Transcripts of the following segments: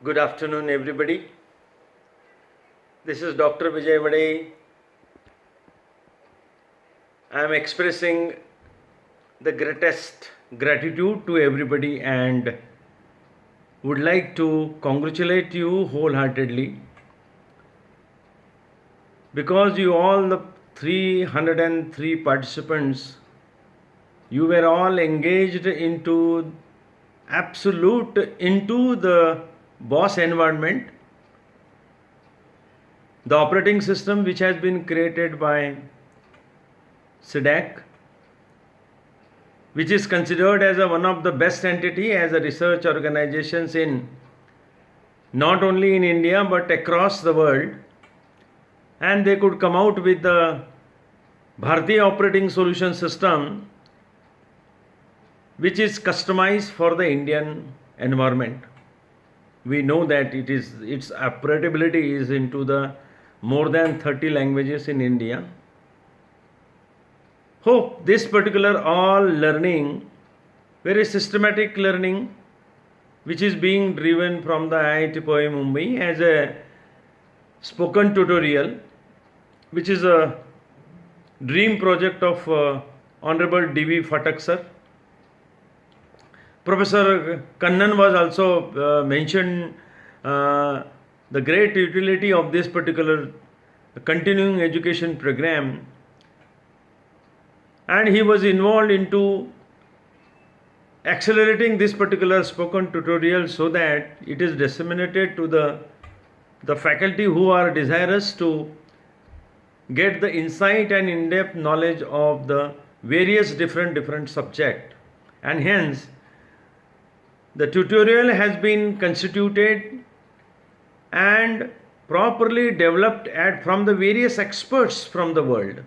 Good afternoon, everybody. This is Dr. Vijay Vadai. I am expressing the greatest gratitude to everybody and would like to congratulate you wholeheartedly because you all, the 303 participants, you were all engaged into the BOSS environment, the operating system which has been created by CDAC, which is considered as one of the best entity as a research organizations in not only in India but across the world, and they could come out with the Bharatiya operating solution system which is customized for the Indian environment. We know that its operability is into the more than 30 languages in India. Hope this particular all learning, very systematic learning, which is being driven from the IIT Powai Mumbai as a spoken tutorial, which is a dream project of Honorable D.V. Phatak sir. Professor Kannan was also mentioned the great utility of this particular continuing education program, and he was involved into accelerating this particular spoken tutorial so that it is disseminated to the faculty who are desirous to get the insight and in-depth knowledge of the various different subject, and hence the tutorial has been constituted and properly developed from the various experts from the world,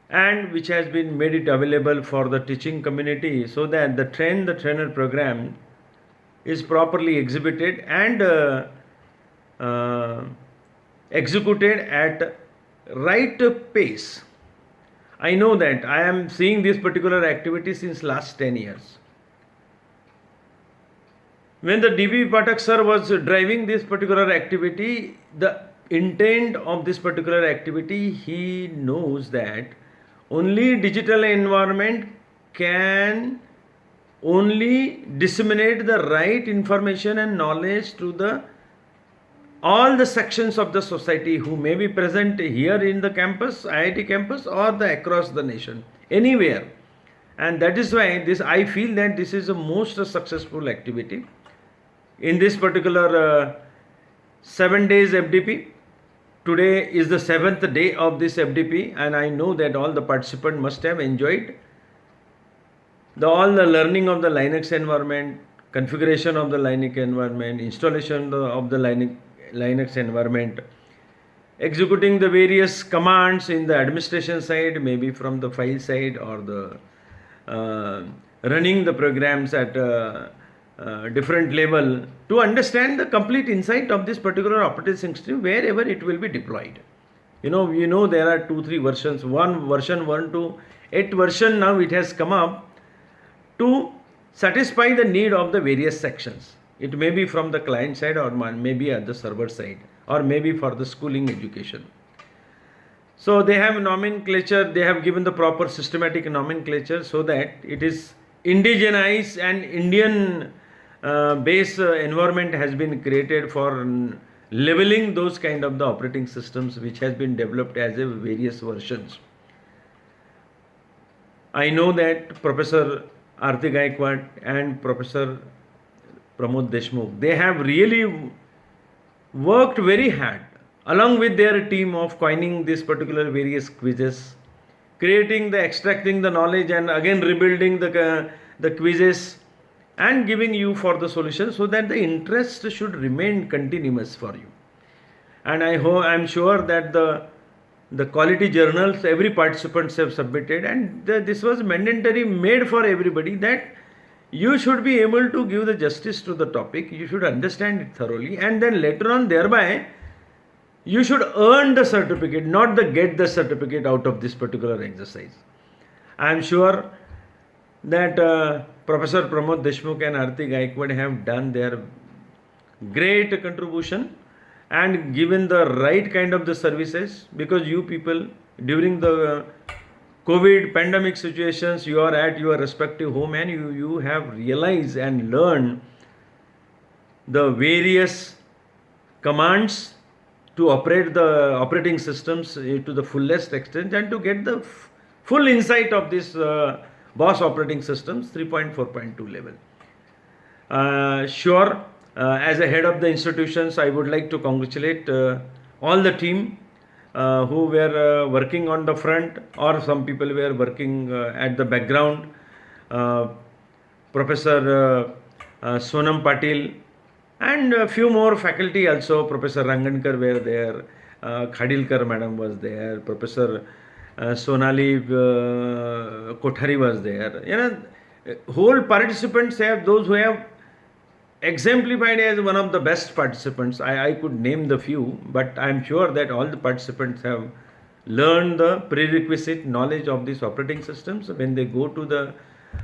and which has been made it available for the teaching community so that the trainer program is properly exhibited and executed at right pace. I know that I am seeing this particular activity since last 10 years. When the D.V. Phatak sir was driving this particular activity, the intent of this particular activity, he knows that only digital environment can only disseminate the right information and knowledge to all the sections of the society who may be present here in the campus, IIT campus, or across the nation, anywhere. And that is why I feel that this is the most successful activity. In this particular 7 days FDP, today is the 7th day of this FDP, and I know that all the participants must have enjoyed all the learning of the Linux environment, configuration of the Linux environment, installation of the Linux environment, executing the various commands in the administration side, maybe from the file side, or the running the programs at different level to understand the complete insight of this particular operating system wherever it will be deployed. You know there are 2-3 versions. Version 1 to 8 version now it has come up to satisfy the need of the various sections. It may be from the client side, or maybe at the server side, or maybe for the schooling education. So they have nomenclature, they have given the proper systematic nomenclature so that it is indigenized and Indian base environment has been created for leveling those kind of the operating systems which has been developed as a various versions. I know that Professor Aarti Gaikwad and Professor Pramod Deshmukh, they have really worked very hard along with their team of coining this particular various quizzes, extracting the knowledge and again rebuilding the quizzes and giving you for the solution so that the interest should remain continuous for you. And I'm sure that the quality journals every participants have submitted, and this was mandatory made for everybody that you should be able to give the justice to the topic, you should understand it thoroughly, and then later on thereby you should earn the certificate, not get the certificate out of this particular exercise. I am sure that Professor Pramod Deshmukh and Arti Gaikwad have done their great contribution and given the right kind of the services, because you people during the COVID pandemic situations, you are at your respective home and you have realized and learned the various commands to operate the operating systems to the fullest extent and to get the full insight of this BOSS operating systems 3.4.2 level. Sure, as a head of the institutions, I would like to congratulate all the team who were working on the front, or some people were working at the background. Professor Sonam Patil and a few more faculty also. Professor Rangankar were there, Khadilkar madam was there, Professor Sonali Kothari was there. You know, whole participants have, those who have exemplified as one of the best participants. I could name the few, but I am sure that all the participants have learned the prerequisite knowledge of these operating systems. When they go to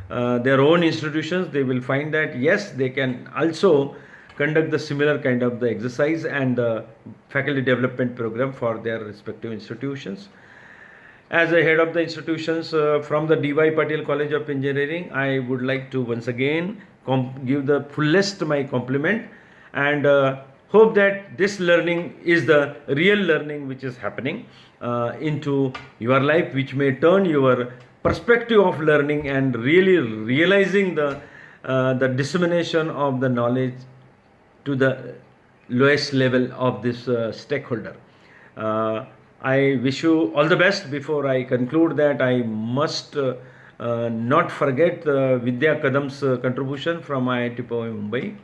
their own institutions, they will find that yes, they can also conduct the similar kind of the exercise and the faculty development program for their respective institutions. As a head of the institutions from the D.Y. Patil College of Engineering, I would like to once again give the fullest my compliment and hope that this learning is the real learning which is happening into your life, which may turn your perspective of learning and really realizing the dissemination of the knowledge to the lowest level of this stakeholder. I wish you all the best. Before I conclude that, I must not forget Vidya Kadam's contribution from IIT Mumbai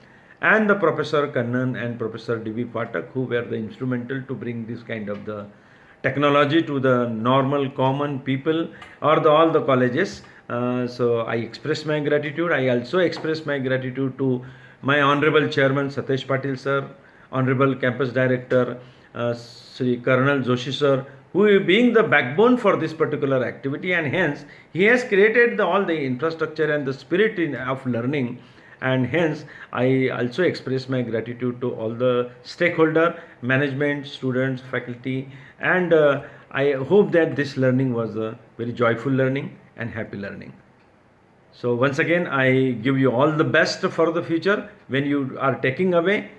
and the Professor Kannan and Professor D.B. Patak, who were the instrumental to bring this kind of the technology to the normal common people or all the colleges. So I express my gratitude. I also express my gratitude to my Honorable Chairman Satesh Patil sir, Honorable Campus Director Sri Colonel Joshi sir, who being the backbone for this particular activity, and hence he has created all the infrastructure and the spirit of learning, and hence I also express my gratitude to all the stakeholder, management, students, faculty, and I hope that this learning was a very joyful learning and happy learning. So once again, I give you all the best for the future when you are taking away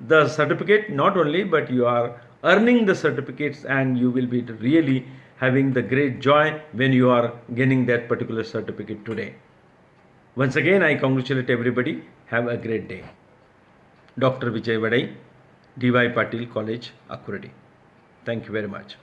the certificate, not only, but you are earning the certificates, and you will be really having the great joy when you are gaining that particular certificate today. Once again, I congratulate everybody. Have a great day. Dr. Vijay Vadai, D.Y. Patil College, Akuradi. Thank you very much.